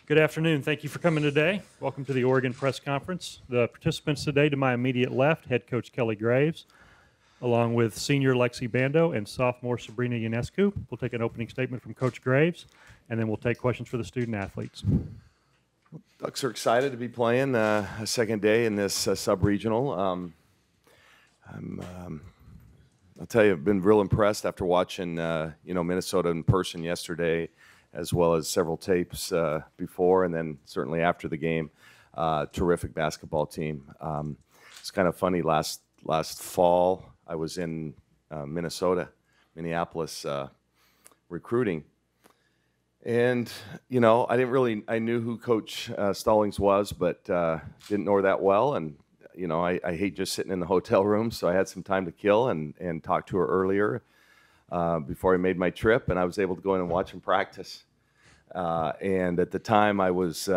Good afternoon. Thank you for coming today. Welcome to the Oregon Press Conference. The participants today, to my immediate left, head coach Kelly Graves, along with senior Lexi Bando and sophomore Sabrina Ionescu. We'll take an opening statement from Coach Graves, and then we'll take questions for the student athletes. Ducks are excited to be playing a second day in this sub-regional. I'll tell you, I've been real impressed after watching Minnesota in person yesterday, as well as several tapes before, and then certainly after the game. Terrific basketball team. It's kind of funny. Last fall, I was in Minneapolis, recruiting. And, I knew who Coach Stallings was, but didn't know her that well. And, I hate just sitting in the hotel room, so I had some time to kill and talked to her earlier before I made my trip. And I was able to go in and watch them practice. And at the time, I was,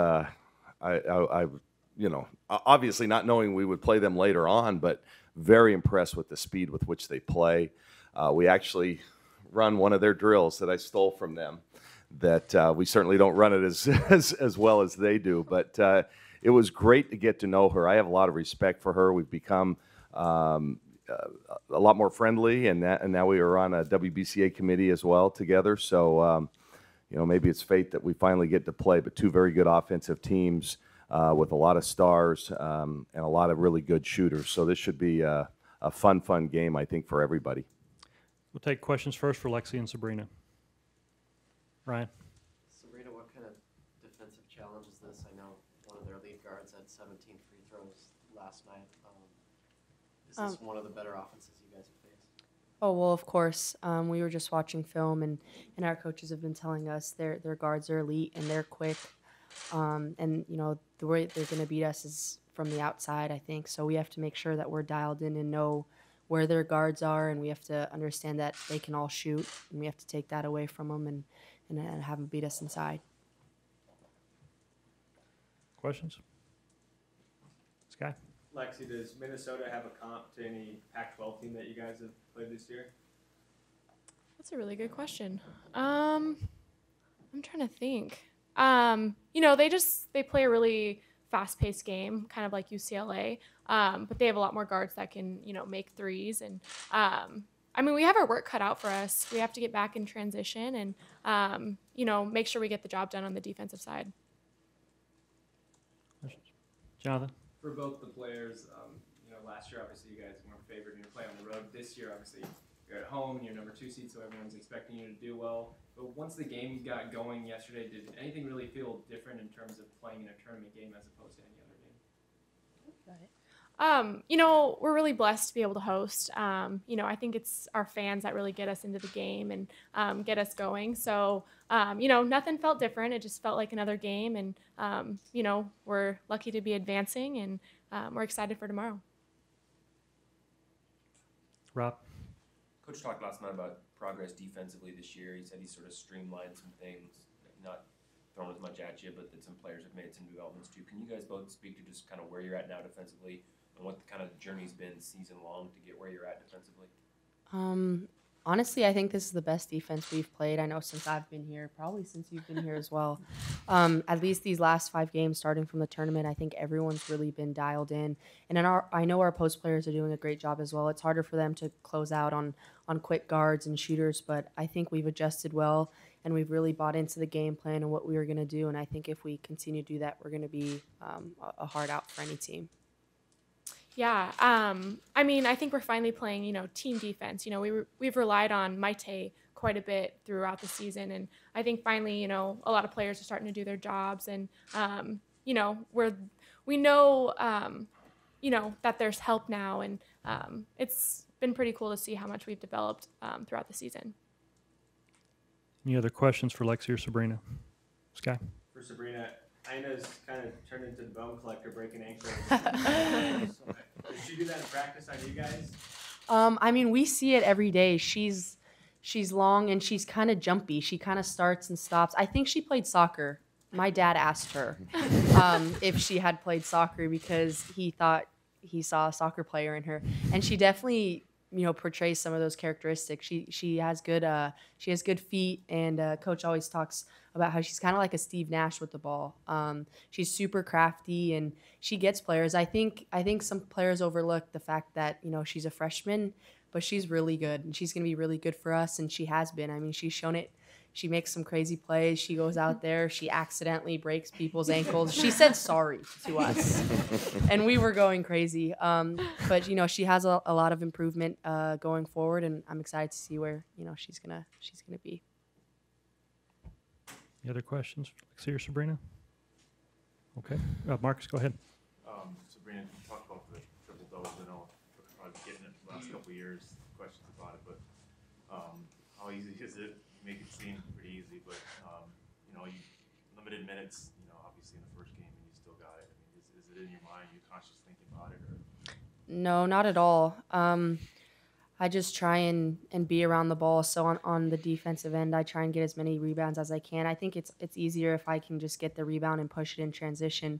obviously not knowing we would play them later on, but very impressed with the speed with which they play. We actually run one of their drills that I stole from them. That we certainly don't run it as well as they do, but it was great to get to know her. I have a lot of respect for her. We've become a lot more friendly, and now we are on a WBCA committee as well together. So maybe it's fate that we finally get to play. But two very good offensive teams with a lot of stars and a lot of really good shooters. So this should be a fun game, I think, for everybody. We'll take questions first for Lexi and Sabrina. Ryan. Sabrina, what kind of defensive challenge is this? I know one of their lead guards had 17 free throws last night. Is this one of the better offenses you guys have faced? Oh, well, of course. We were just watching film, and our coaches have been telling us their guards are elite and they're quick. And, the way they're going to beat us is from the outside, I think. So we have to make sure that we're dialed in and know where their guards are, and we have to understand that they can all shoot, and we have to take that away from them and have them beat us inside. Questions? Sky? Lexi, does Minnesota have a comp to any Pac-12 team that you guys have played this year? That's a really good question. I'm trying to think. They play a really fast-paced game, kind of like UCLA, but they have a lot more guards that can, make threes. And, we have our work cut out for us. We have to get back in transition and, make sure we get the job done on the defensive side. Jonathan? For both the players, last year, obviously, you guys weren't favored in your play on the road. This year, obviously, you're at home and you're number 2 seed, so everyone's expecting you to do well. But once the game got going yesterday, did anything really feel different in terms of playing in a tournament game as opposed to any other game? We're really blessed to be able to host. I think it's our fans that really get us into the game and get us going. So, nothing felt different. It just felt like another game. And, we're lucky to be advancing, and we're excited for tomorrow. Rob? Coach talked last night about progress defensively this year. He said he sort of streamlined some things, not thrown as much at you, but that some players have made some developments too. Can you guys both speak to just kind of where you're at now defensively and what the kind of journey's been season long to get where you're at defensively? Honestly, I think this is the best defense we've played. I know since I've been here, probably since you've been here as well. At least these last 5 games, starting from the tournament, I think everyone's really been dialed in. And I know our post players are doing a great job as well. It's harder for them to close out on quick guards and shooters, but I think we've adjusted well, and we've really bought into the game plan and what we were going to do. And I think if we continue to do that, we're going to be a hard out for any team. Yeah, I think we're finally playing, team defense. We've relied on Maite quite a bit throughout the season, and I think finally, a lot of players are starting to do their jobs, and we know, that there's help now, and it's been pretty cool to see how much we've developed throughout the season. Any other questions for Lexi or Sabrina? Sky? For Sabrina, Ina's kind of turned into the bone collector, breaking ankles. Did she do that in practice on you guys? We see it every day. She's long and she's kind of jumpy. She kind of starts and stops. I think she played soccer. My dad asked her if she had played soccer because he thought he saw a soccer player in her. And she definitely portrays some of those characteristics. She has good feet, and coach always talks about how she's kind of like a Steve Nash with the ball. She's super crafty, and she gets players. I think some players overlook the fact that she's a freshman, but she's really good, and she's going to be really good for us, and she has been. I mean, she's shown it. She makes some crazy plays. She goes out there. She accidentally breaks people's ankles. She said sorry to us, and we were going crazy. But she has a lot of improvement going forward, and I'm excited to see where she's gonna be. Any other questions, Lexi or Sabrina? Okay, Marcus, go ahead. Sabrina, you talked about the triple doubles. I know you're probably getting it the last couple of years. Questions about it, but how easy is it? You make it seem pretty easy, but you limited minutes. Obviously in the first game, and you still got it. I mean, is it in your mind? You conscious thinking about it, or? No, not at all. I just try and be around the ball. So on the defensive end, I try and get as many rebounds as I can. I think it's easier if I can just get the rebound and push it in transition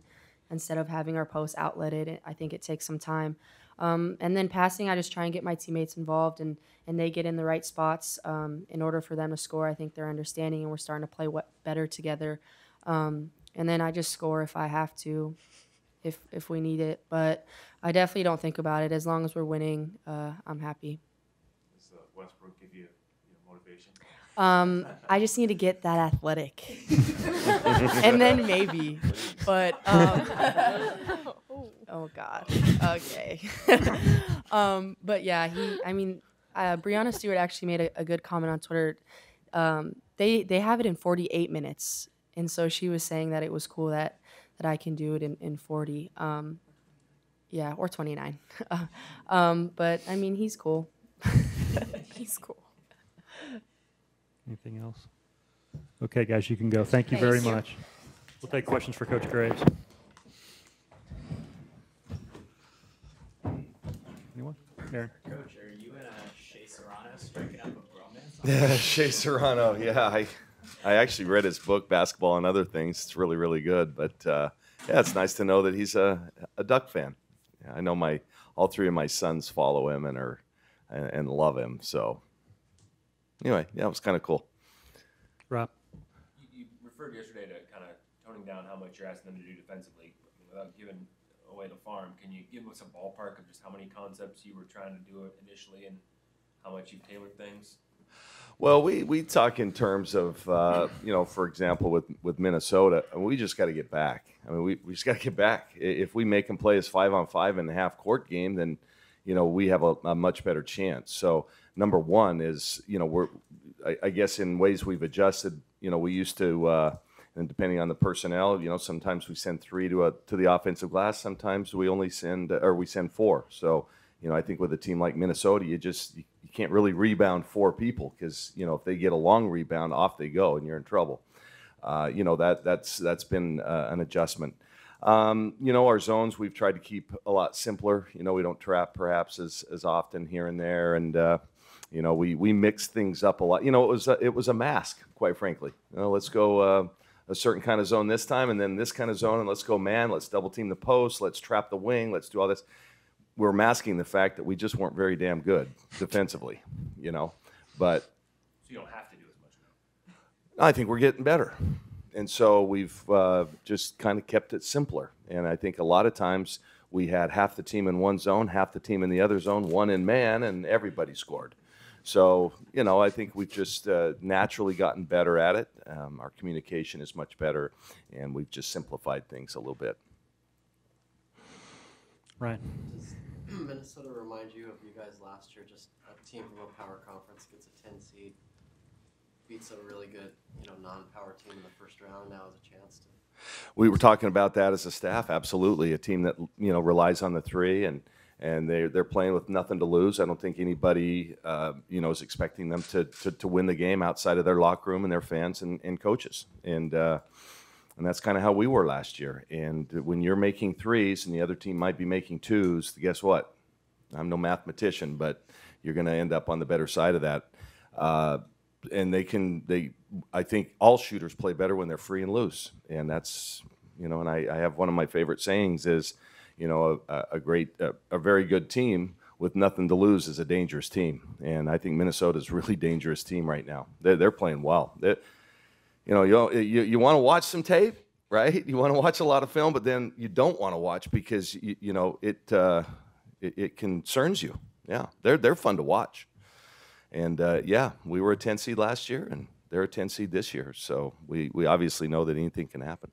instead of having our post outletted. I think it takes some time. And then passing, I just try and get my teammates involved, and they get in the right spots in order for them to score. I think they're understanding, and we're starting to play better together. And then I just score if I have to, if we need it. But I definitely don't think about it. As long as we're winning, I'm happy. Does Westbrook give you motivation? I just need to get that athletic, and then maybe. But oh God, okay. But yeah, Brianna Stewart actually made a good comment on Twitter. They have it in 48 minutes, and so she was saying that it was cool that I can do it in 40. Yeah, or 29. But I mean, he's cool. He's cool. Anything else? Okay, guys, you can go. Thank you very much. We'll take questions for Coach Graves. Anyone? Aaron. Coach, are you and Shea Serrano striking up a bromance? Yeah, Shea Serrano. Yeah, I actually read his book, Basketball and Other Things. It's really, really good. But yeah, it's nice to know that he's a Duck fan. Yeah, I know all three of my sons follow him and love him. So anyway, yeah, it was kind of cool. Rob. You referred yesterday to kind of toning down how much you're asking them to do defensively. Without giving away the farm, can you give us a ballpark of just how many concepts you were trying to do initially and how much you've tailored things? Well, we talk in terms of, for example, with Minnesota, we just got to get back. I mean, we just got to get back. If we make them play as 5-on-5 in the half-court game, then, we have a much better chance. So, number one is, I guess in ways we've adjusted, we used to, and depending on the personnel, sometimes we send 3 to the offensive glass. Sometimes we only send 4. So, I think with a team like Minnesota, you can't really rebound 4 people because, if they get a long rebound, off they go and you're in trouble. That's been an adjustment. Our zones we've tried to keep a lot simpler. We don't trap perhaps as often here and there, and we mix things up a lot. It was a mask, quite frankly. Let's go a certain kind of zone this time, and then this kind of zone, and let's go man. Let's double team the post. Let's trap the wing. Let's do all this. We're masking the fact that we just weren't very damn good defensively, But So you don't have to do as much now. I think we're getting better. And so we've just kind of kept it simpler. And I think a lot of times we had half the team in one zone, half the team in the other zone, one in man, and everybody scored. So, I think we've just naturally gotten better at it. Our communication is much better, and we've just simplified things a little bit. Ryan. Does Minnesota remind you of you guys last year? Just a team from a power conference gets a 10 seed, beats a really good, non-power team in the first round. Now has a chance to. We were talking about that as a staff. Absolutely, a team that relies on the 3 and they're playing with nothing to lose. I don't think anybody is expecting them to win the game outside of their locker room and their fans and coaches. And that's kind of how we were last year. And when you're making 3s and the other team might be making 2s, guess what? I'm no mathematician, but you're going to end up on the better side of that. And I think all shooters play better when they're free and loose. And that's, and I have one of my favorite sayings is, a very good team with nothing to lose is a dangerous team. And I think Minnesota's a really dangerous team right now. They're playing well. You want to watch some tape, right? You want to watch a lot of film, but then you don't want to watch because it concerns you. Yeah, they're fun to watch. And yeah, we were a 10 seed last year, and they're a 10 seed this year. So we obviously know that anything can happen.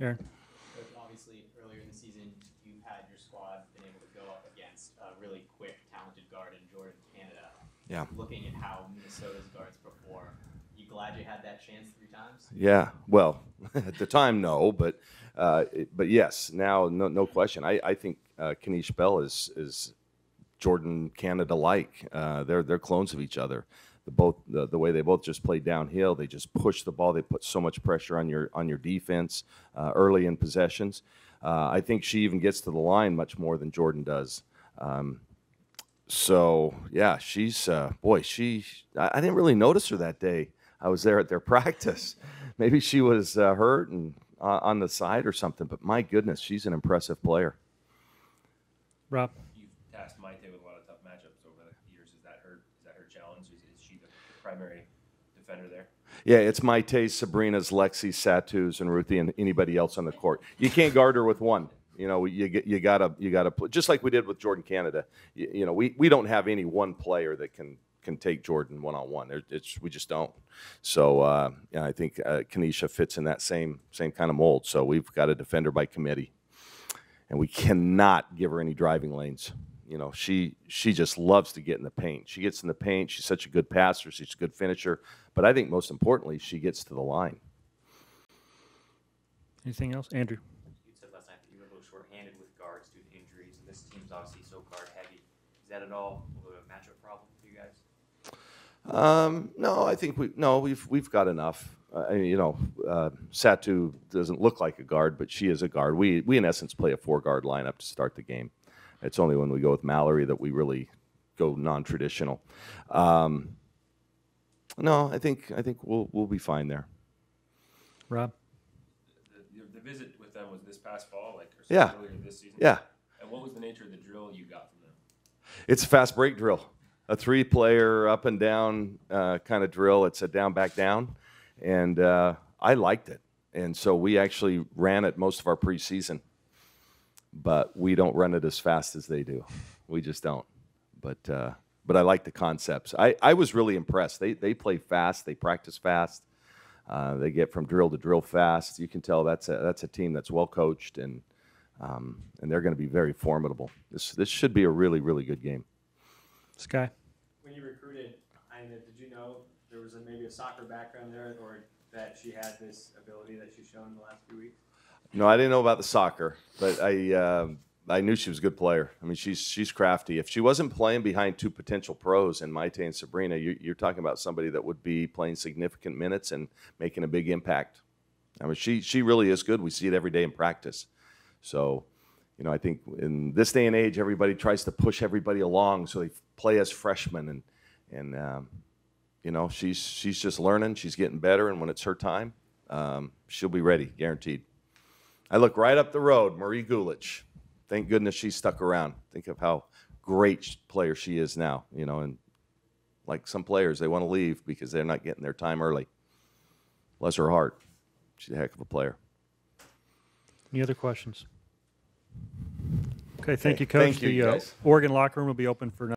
Aaron. Coach, obviously, earlier in the season, you've had your squad been able to go up against a really quick, talented guard in Jordan, Canada. Yeah. Looking at how Minnesota's guards perform, you glad you had that chance 3 times? Yeah. Well, at the time, no, but yes, now no question. I think Kanish Bell is Jordan Canada-like. They're clones of each other. The way they both just play downhill, they just push the ball. They put so much pressure on your defense early in possessions. I think she even gets to the line much more than Jordan does. So yeah, she's boy. I didn't really notice her that day. I was there at their practice. Maybe she was hurt and on the side or something. But my goodness, she's an impressive player. Rob. You've tasked Maite with a lot of tough matchups over the years. Is that her challenge? Is she the primary defender there? Yeah, it's Maite, Sabrina's, Lexi, Satu's, and Ruthie, and anybody else on the court. You can't guard her with one. You gotta play, just like we did with Jordan Canada. We don't have any one player that can take Jordan one-on-one. We just don't. So I think Kanisha fits in that same kind of mold. So we've got a defender by committee, and we cannot give her any driving lanes. She just loves to get in the paint. She gets in the paint. She's such a good passer. She's a good finisher. But I think most importantly, she gets to the line. Anything else, Andrew? You said last night that you were a little short-handed with guards due to injuries, and this team's obviously so guard-heavy. Is that at all a little bit of a matchup problem for you guys? No, I think we've got enough. Satu doesn't look like a guard, but she is a guard. We in essence play a 4-guard lineup to start the game. It's only when we go with Mallory that we really go non-traditional. No, I think we'll be fine there. Rob. The visit with them was this past fall, Yeah. earlier this season. Yeah. And what was the nature of the drill you got from them? It's a fast break drill, a 3-player up and down kind of drill. It's a down, back down, and I liked it. And so we actually ran it most of our preseason, but we don't run it as fast as they do. We just don't. But I like the concepts. I was really impressed. They play fast. They practice fast. They get from drill to drill fast. You can tell that's a team that's well coached, and they're going to be very formidable. This should be a really, really good game. Sky. When you recruited Ina, did you know there was maybe a soccer background there, or that she had this ability that she's shown in the last few weeks? No, I didn't know about the soccer, but I knew she was a good player. I mean, she's crafty. If she wasn't playing behind 2 potential pros in Maite and Sabrina, you're talking about somebody that would be playing significant minutes and making a big impact. I mean, she really is good. We see it every day in practice. So, I think in this day and age, everybody tries to push everybody along so they play as freshmen, and she's just learning. She's getting better, and when it's her time, she'll be ready, guaranteed. I look right up the road, Marie Gulich. Thank goodness she stuck around. Think of how great player she is now, and like some players, they want to leave because they're not getting their time early. Bless her heart. She's a heck of a player. Any other questions? Okay, thank you, Coach. Thank you, The guys. Oregon locker room will be open for